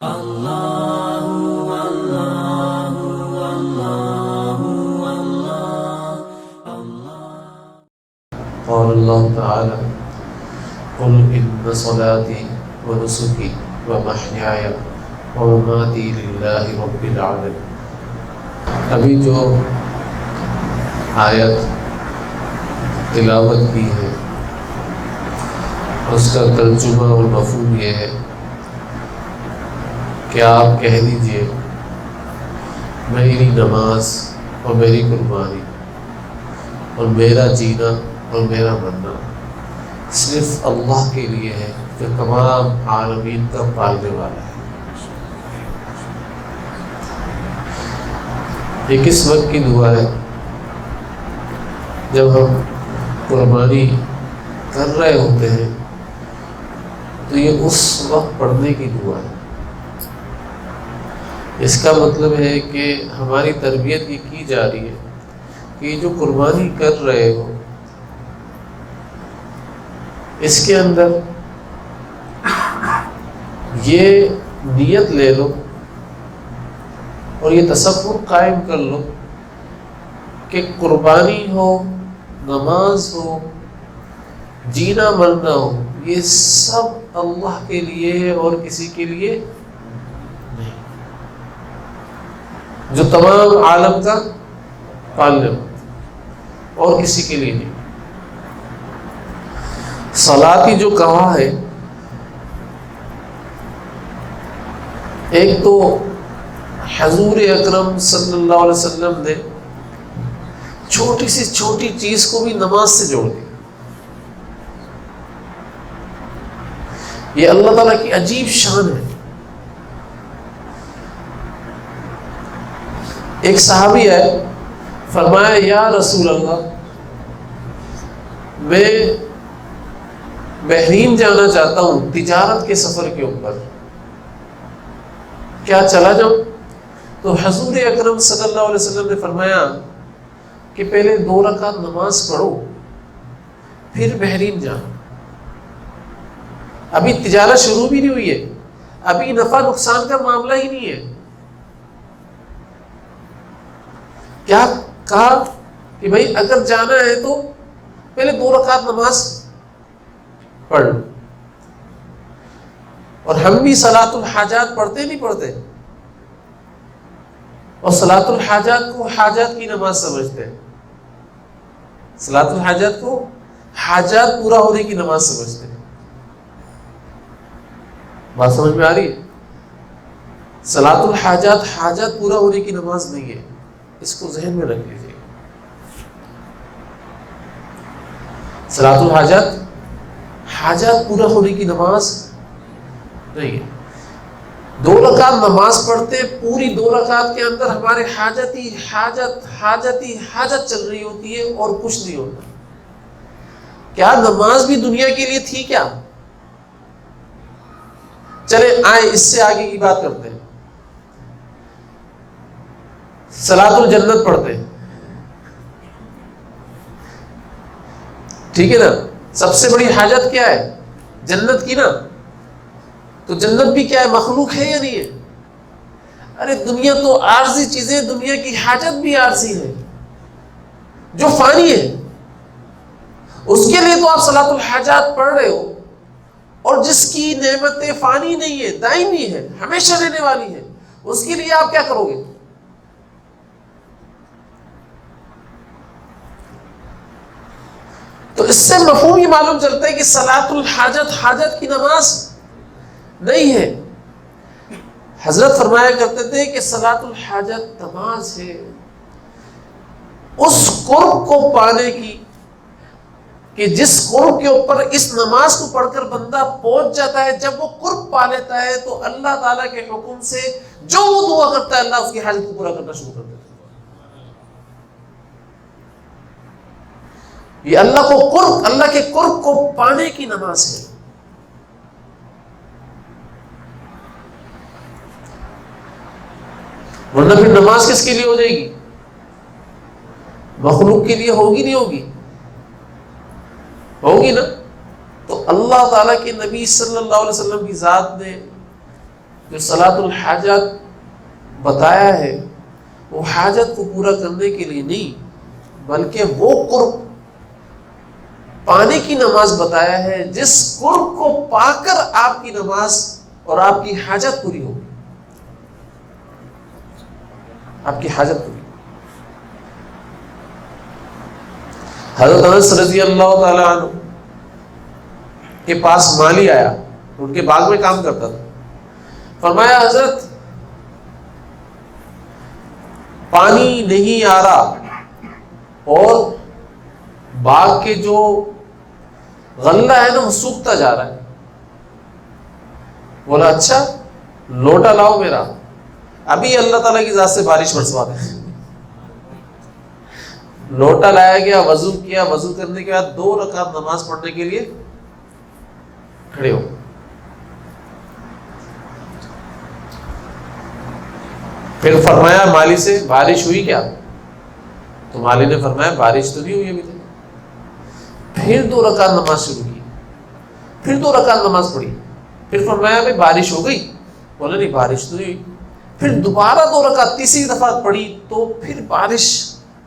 قال اللہ تعالی قل ان صلاتي ونسكي ومحیاي ومماتي للہ رب العالمین۔ ابھی جو آیت تلاوت کی ہے اس کا ترجمہ اور مفہوم یہ ہے کہ آپ کہہ دیجئے میری نماز اور میری قربانی اور میرا جینا اور میرا مرنا صرف اللہ کے لیے ہے جو تمام عالمین کا پالنے والا ہے۔ یہ کس وقت کی دعا ہے؟ جب ہم قربانی کر رہے ہوتے ہیں تو یہ اس وقت پڑھنے کی دعا ہے۔ اس کا مطلب ہے کہ ہماری تربیت یہ کی جا رہی ہے کہ جو قربانی کر رہے ہو اس کے اندر یہ نیت لے لو اور یہ تصور قائم کر لو کہ قربانی ہو، نماز ہو، جینا مرنا ہو، یہ سب اللہ کے لیے ہے اور کسی کے لیے نہیں، جو تمام عالم کا پالنے والا اور کسی کے لیے نہیں۔ صلاتی جو کہا ہے، ایک تو حضور اکرم صلی اللہ علیہ وسلم نے چھوٹی سی چھوٹی چیز کو بھی نماز سے جوڑ دیا۔ یہ اللہ تعالیٰ کی عجیب شان ہے۔ ایک صحابی ہے، فرمایا یا رسول اللہ میں بحرین جانا چاہتا ہوں تجارت کے سفر کے اوپر، کیا چلا جاؤں؟ تو حضور اکرم صلی اللہ علیہ وسلم نے فرمایا کہ پہلے 2 رکعت نماز پڑھو پھر بحرین جانا۔ ابھی تجارت شروع بھی نہیں ہوئی ہے، ابھی نفع نقصان کا معاملہ ہی نہیں ہے۔ کیا کہا کہ بھائی اگر جانا ہے تو پہلے 2 رکعت نماز پڑھ لو۔ اور ہم بھی صلاۃ الحاجات پڑھتے نہیں پڑھتے، اور صلاۃ الحاجات کو حاجات کی نماز سمجھتے ہیں، صلاۃ الحاجات کو حاجات پورا ہونے کی نماز سمجھتے ہیں۔ بات سمجھ میں آ رہی ہے؟ صلاۃ الحاجات حاجات پورا ہونے کی نماز نہیں ہے، اس کو ذہن میں رکھ لیجیے۔ صلاۃ الحاجات حاجات پورا ہونے کی نماز نہیں ہے۔ 2 رکعت نماز پڑھتے، پوری 2 رکعت کے اندر ہمارے حاجت چل رہی ہوتی ہے اور کچھ نہیں ہوتا۔ کیا نماز بھی دنیا کے لیے تھی کیا؟ چلے آئے اس سے آگے کی بات کرتے ہیں۔ صلاۃ الجنت پڑھتے ہیں، ٹھیک ہے نا؟ سب سے بڑی حاجت کیا ہے؟ جنت کی نا۔ تو جنت بھی کیا ہے؟ مخلوق ہے یا نہیں ہے؟ ارے دنیا تو عارضی چیزیں، دنیا کی حاجت بھی عارضی ہے جو فانی ہے، اس کے لیے تو آپ صلاۃ الحاجات پڑھ رہے ہو، اور جس کی نعمتیں فانی نہیں ہے، دائمی ہے، ہمیشہ رہنے والی ہے، اس کے لیے آپ کیا کرو گے؟ تو اس سے مفہوم یہ معلوم چلتا ہے کہ صلاۃ الحاجت حاجت کی نماز نہیں ہے۔ حضرت فرمایا کرتے تھے کہ صلاۃ الحاجت نماز ہے اس قرب کو پانے کی کہ جس قرب کے اوپر اس نماز کو پڑھ کر بندہ پہنچ جاتا ہے، جب وہ قرب پا لیتا ہے تو اللہ تعالیٰ کے حکم سے جو وہ دعا کرتا ہے اللہ اس کی حاجت کو پورا کرنا شروع کر دیتا ہے۔ یہ اللہ کے قرب کو پانے کی نماز ہے۔ ورنہ پھر نماز کس کے لیے ہو جائے گی؟ مخلوق کے لیے ہوگی نہیں ہوگی؟ ہوگی نا۔ تو اللہ تعالیٰ کے نبی صلی اللہ علیہ وسلم کی ذات نے جو صلاۃ الحاجات بتایا ہے وہ حاجت کو پورا کرنے کے لیے نہیں، بلکہ وہ قرب پانے کی نماز بتایا ہے جس قرب کو پا کر آپ کی نماز اور آپ کی حاجت پوری ہوگی، آپ کی حاجت پوری۔ حضرت انس رضی اللہ تعالی عنہ کے پاس مالی آیا، ان کے باغ میں کام کرتا تھا، فرمایا حضرت پانی نہیں آ رہا اور باغ کے جو غلہ ہے نا وہ سوکھتا جا رہا ہے۔ بولا اچھا لوٹا لاؤ میرا، ابھی اللہ تعالیٰ کی ذات سے بارش برسوا دیں۔ لوٹا لایا گیا، وضو کیا، وضو کرنے کے بعد 2 رکعت نماز پڑھنے کے لیے کھڑے ہو۔ پھر فرمایا مالی سے بارش ہوئی کیا؟ تو مالی نے فرمایا بارش تو نہیں ہوئی ابھی تک۔ پھر 2 رکعت نماز شروع کی، پھر 2 رکعت نماز پڑھی، پھر فرمایا بھائی بارش ہو گئی؟ بولا نہیں بارش تو نہیں ہوئی۔ پھر دوبارہ 2 رکعت تیسری دفعہ پڑھی تو پھر بارش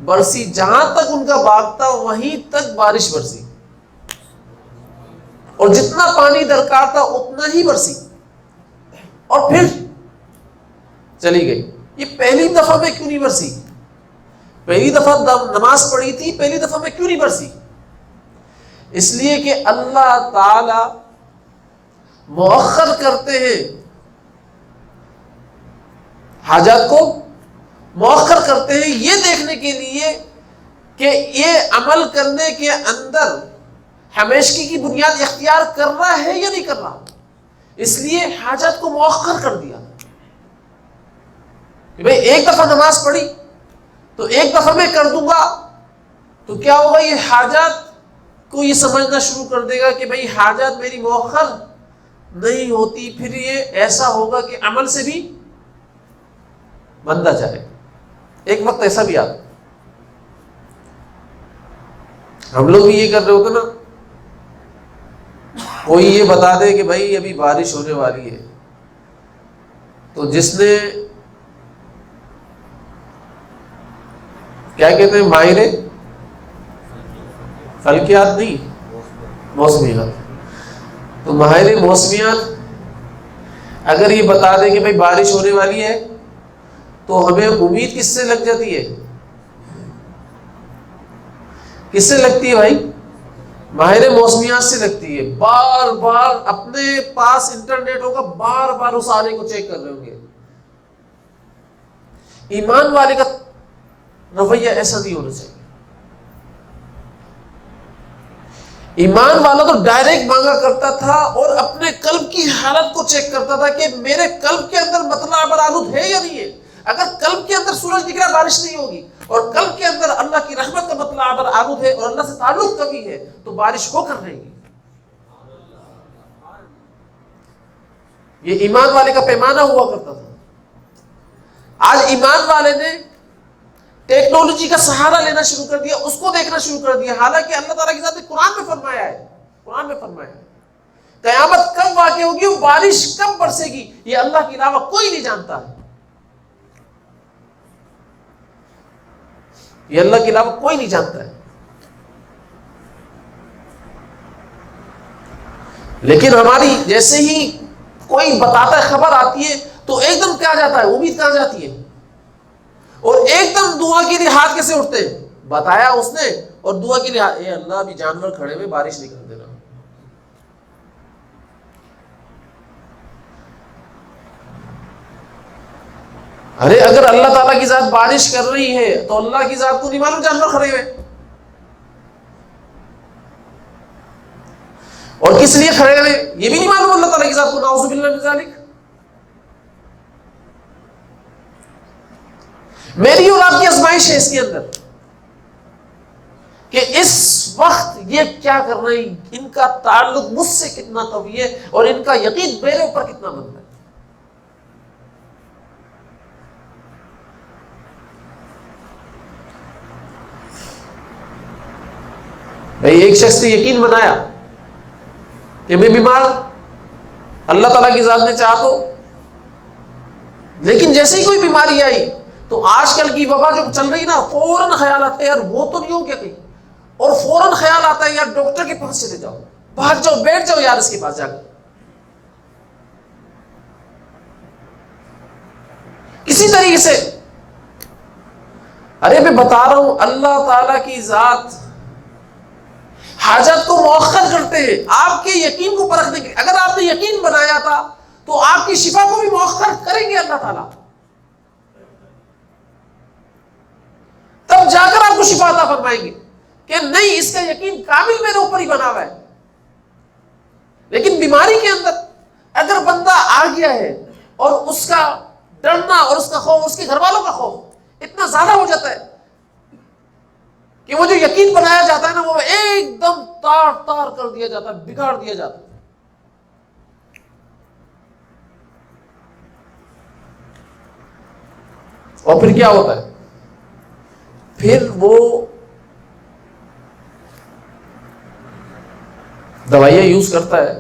برسی، جہاں تک ان کا باغ تھا وہیں تک بارش برسی، اور جتنا پانی درکار تھا اتنا ہی برسی، اور پھر چلی گئی۔ یہ پہلی دفعہ میں کیوں نہیں برسی؟ پہلی دفعہ نماز پڑھی تھی، پہلی دفعہ میں کیوں نہیں برسی؟ اس لیے کہ اللہ تعالی مؤخر کرتے ہیں، حاجات کو مؤخر کرتے ہیں یہ دیکھنے کے لیے کہ یہ عمل کرنے کے اندر ہمیشگی کی بنیاد اختیار کر رہا ہے یا نہیں کر رہا، اس لیے حاجات کو مؤخر کر دیا کہ بھئی ایک دفعہ نماز پڑھی تو ایک دفعہ میں کر دوں گا، تو کیا ہوگا، یہ حاجات کو یہ سمجھنا شروع کر دے گا کہ بھئی حاجات میری مؤخر نہیں ہوتی، پھر یہ ایسا ہوگا کہ عمل سے بھی بندہ جائے۔ ایک وقت ایسا بھی آتا، ہم لوگ بھی یہ کر رہے ہوتے نا، کوئی یہ بتا دے کہ بھائی ابھی بارش ہونے والی ہے، تو جس نے کیا کہتے ہیں ماہر فلکیات نہیں موسمیات، تو ماہر موسمیات اگر یہ بتا دے کہ بھائی بارش ہونے والی ہے تو ہمیں امید کس سے لگ جاتی ہے؟ کس سے لگتی ہے بھائی؟ ماہر موسمیات سے لگتی ہے۔ بار بار اپنے پاس انٹرنیٹ ہوگا، بار بار اس آنے کو چیک کر رہے ہوں گے۔ ایمان والے کا رویہ ایسا نہیں ہونا چاہیے۔ ایمان والا تو ڈائریکٹ مانگا کرتا تھا اور اپنے قلب کی حالت کو چیک کرتا تھا کہ میرے قلب کے اندر مطلع برآمد ہے یا نہیں ہے۔ اگر قلب کے اندر سورج دکھ رہا بارش نہیں ہوگی، اور قلب کے اندر اللہ کی رحمت کا مطلع برآمد ہے اور اللہ سے تعلق کبھی ہے، تو بارش ہو کر رہے گی۔ یہ ایمان والے کا پیمانہ ہوا کرتا تھا۔ آج ایمان والے نے ٹیکنالوجی کا سہارا لینا شروع کر دیا، اس کو دیکھنا شروع کر دیا، حالانکہ اللہ تعالیٰ کی ذات نے قرآن میں فرمایا ہے، قرآن میں فرمایا ہے قیامت کب واقع ہوگی، وہ بارش کب برسے گی، یہ اللہ کے علاوہ کوئی نہیں جانتا ہے، یہ اللہ کے علاوہ کوئی نہیں جانتا ہے۔ لیکن ہماری جیسے ہی کوئی بتاتا ہے، خبر آتی ہے تو ایک دم کیا جاتا ہے، امید کہاں جاتی ہے، اور ایک دم دعا کے لیے ہاتھ کیسے اٹھتے ہیں؟ بتایا اس نے اور دعا کے لیے اے اللہ ابھی جانور کھڑے ہوئے بارش نہیں کر دینا۔ ارے اگر اللہ تعالیٰ کی ذات بارش کر رہی ہے تو اللہ کی ذات کو نہیں معلوم جانور کھڑے ہوئے، اور کس لیے کھڑے ہوئے یہ بھی نہیں معلوم اللہ تعالیٰ کی ذات کو، نعوذ باللہ من ذالک۔ میری اور آپ کی آزمائش ہے اس کے اندر کہ اس وقت یہ کیا کر رہے ہیں، ان کا تعلق مجھ سے کتنا قوی ہے اور ان کا یقین میرے اوپر کتنا بنتا ہے۔ بھائی ایک شخص نے یقین بنایا کہ میں بیمار، اللہ تعالیٰ کی ذات نے چاہا تو لیکن جیسے ہی کوئی بیماری آئی تو آج کل کی وبا جو چل رہی نا، فوراً خیال آتا ہے یار وہ تو نہیں ہو گیا کہیں، اور فوراً خیال آتا ہے یار ڈاکٹر کے پاس چلے جاؤ، بھاگ جاؤ، بیٹھ جاؤ یار اس کے پاس جا کر۔ کسی طریقے سے ارے میں بتا رہا ہوں، اللہ تعالی کی ذات حاجت کو مؤخر کرتے ہیں آپ کے یقین کو پرکھنے کے۔ اگر آپ نے یقین بنایا تھا تو آپ کی شفا کو بھی مؤخر کریں گے اللہ تعالیٰ، تب جا کر آپ کو شفا عطا فرمائیں گے کہ نہیں اس کا یقین کامل میرے اوپر ہی بنا ہوا ہے۔ لیکن بیماری کے اندر اگر بندہ آ گیا ہے اور اس کا ڈرنا اور اس کا خوف، اس کے گھر والوں کا خوف اتنا زیادہ ہو جاتا ہے کہ وہ جو یقین بنایا جاتا ہے نا وہ ایک دم تار تار کر دیا جاتا ہے، بگاڑ دیا جاتا ہے۔ اور پھر کیا ہوتا ہے؟ پھر وہ دوائیاں یوز کرتا ہے،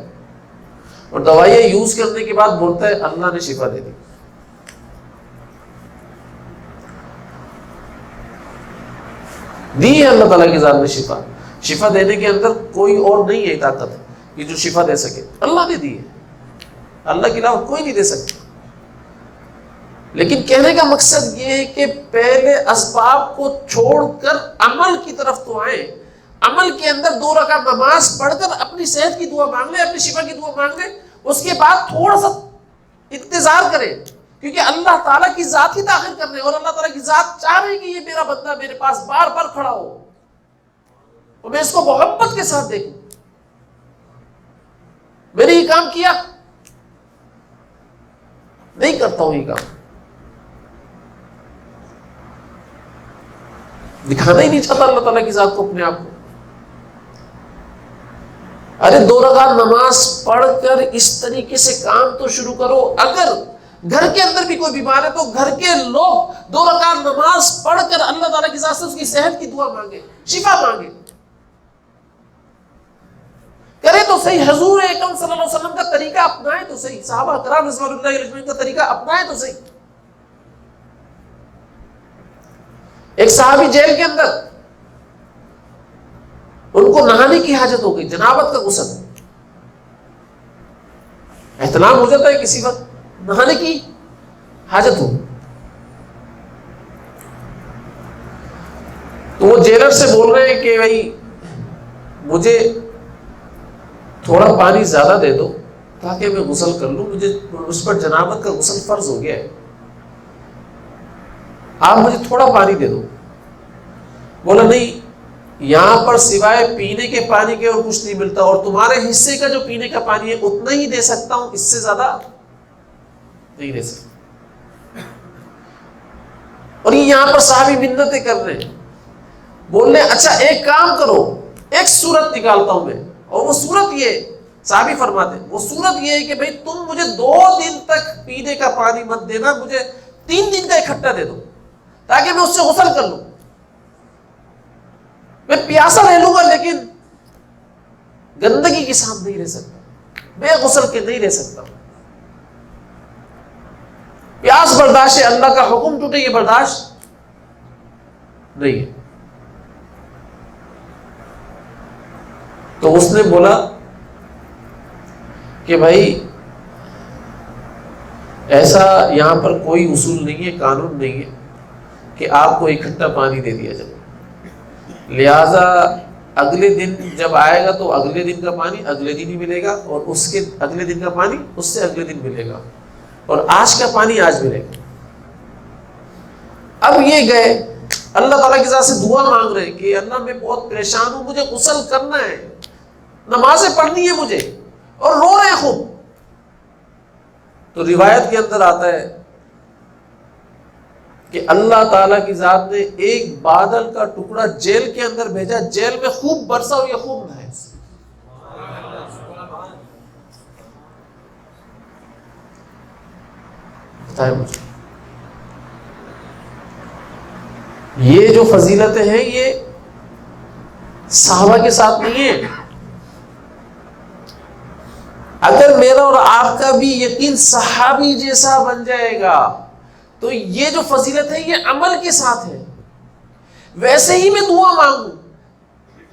اور دوائیاں یوز کرنے کے بعد بولتا ہے اللہ نے شفا دے دی۔ دی ہے اللہ تعالیٰ کی ذات نے شفا، شفا دینے کے اندر کوئی اور نہیں ہے طاقت کہ جو شفا دے سکے، اللہ نے دی ہے، اللہ کے علاوہ کوئی نہیں دے سکتا۔ لیکن کہنے کا مقصد یہ ہے کہ پہلے اسباب کو چھوڑ کر عمل کی طرف تو آئیں، عمل کے اندر 2 رکعت نماز پڑھ کر اپنی صحت کی دعا مانگ لیں، اپنی شفا کی دعا مانگ لیں، اس کے بعد تھوڑا سا انتظار کریں، کیونکہ اللہ تعالیٰ کی ذات ہی تاخیر کر رہے ہیں، اور اللہ تعالیٰ کی ذات چاہ رہے ہیں کہ یہ میرا بندہ میرے پاس بار بار کھڑا ہو اور میں اس کو محبت کے ساتھ دیکھوں۔ میں نے یہ کام کیا نہیں کرتا ہوں، یہ کام دکھانا ہی نہیں چاہتا اللہ تعالیٰ کی ذات کو، اپنے آپ کو۔ ارے 2 رکعت نماز پڑھ کر اس طریقے سے کام تو شروع کرو۔ اگر گھر کے اندر بھی کوئی بیمار ہے تو گھر کے لوگ 2 رکعت نماز پڑھ کر اللہ تعالیٰ کی ذات سے اس کی صحت کی دعا مانگے، شفا مانگے، کرے تو صحیح۔ حضور اکرم صلی اللہ علیہ وسلم کا طریقہ اپنائے تو صحیح، صحابہ کرام رضوان اللہ علیہ اجمعین کا طریقہ اپنائے تو صحیح۔ ایک صحابی جیل کے اندر، ان کو نہانے کی حاجت ہو گئی، جنابت کا غسل، احتلام ہو جاتا ہے کسی وقت، نہانے کی حاجت ہو، تو وہ جیلر سے بول رہے ہیں کہ بھائی مجھے تھوڑا پانی زیادہ دے دو تاکہ میں غسل کر لوں، مجھے اس پر جنابت کا غسل فرض ہو گیا ہے، آپ مجھے تھوڑا پانی دے دو۔ بولا نہیں، یہاں پر سوائے پینے کے پانی کے اور کچھ نہیں ملتا، اور تمہارے حصے کا جو پینے کا پانی ہے اتنا ہی دے سکتا ہوں، اس سے زیادہ نہیں دے سکتا۔ اور یہ یہاں پر صحابی منتیں کر رہے ہیں، بول رہے اچھا ایک کام کرو، ایک صورت نکالتا ہوں میں، اور وہ صورت یہ، صحابی فرماتے ہیں وہ صورت یہ ہے کہ بھئی تم مجھے 2 دن تک پینے کا پانی مت دینا، مجھے 3 دن کا اکٹھا دے دو تاکہ میں اس سے غسل کر لوں، میں پیاسا رہ لوں گا لیکن گندگی کے ساتھ نہیں رہ سکتا، بے غسل کے نہیں رہ سکتا، پیاس برداشت ہے، اللہ کا حکم ٹوٹے یہ برداشت نہیں ہے۔ تو اس نے بولا کہ بھائی ایسا یہاں پر کوئی اصول نہیں ہے، قانون نہیں ہے کہ آپ کو اکٹھا پانی دے دیا جائے، لہذا اگلے دن جب آئے گا تو اگلے دن کا پانی اگلے دن ہی ملے گا، اور اس کے اگلے دن کا پانی اس سے اگلے دن ملے گا، اور آج کا پانی آج ملے گا۔ اب یہ گئے اللہ تعالیٰ کی ذات سے دعا مانگ رہے کہ اللہ میں بہت پریشان ہوں، مجھے غسل کرنا ہے، نمازیں پڑھنی ہے مجھے، اور رو رہے خوب۔ تو روایت کے اندر آتا ہے کہ اللہ تعالیٰ کی ذات نے ایک بادل کا ٹکڑا جیل کے اندر بھیجا، جیل میں خوب برسا ہوئی، خوب نہائے۔ بتائیں مجھے یہ جو فضیلتیں ہیں یہ صحابہ کے ساتھ نہیں ہے۔ اگر میرا اور آپ کا بھی یقین صحابی جیسا بن جائے گا تو یہ جو فضیلت ہے یہ عمل کے ساتھ ہے. ویسے ہی میں دعا مانگوں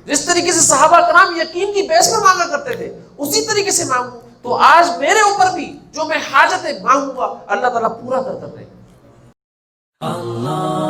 جس طریقے سے صحابہ کرام یقین کی بیس پر مانگا کرتے تھے اسی طریقے سے مانگوں تو آج میرے اوپر بھی جو میں حاجتیں مانگوں گا اللہ تعالیٰ پورا کر دے. اللہ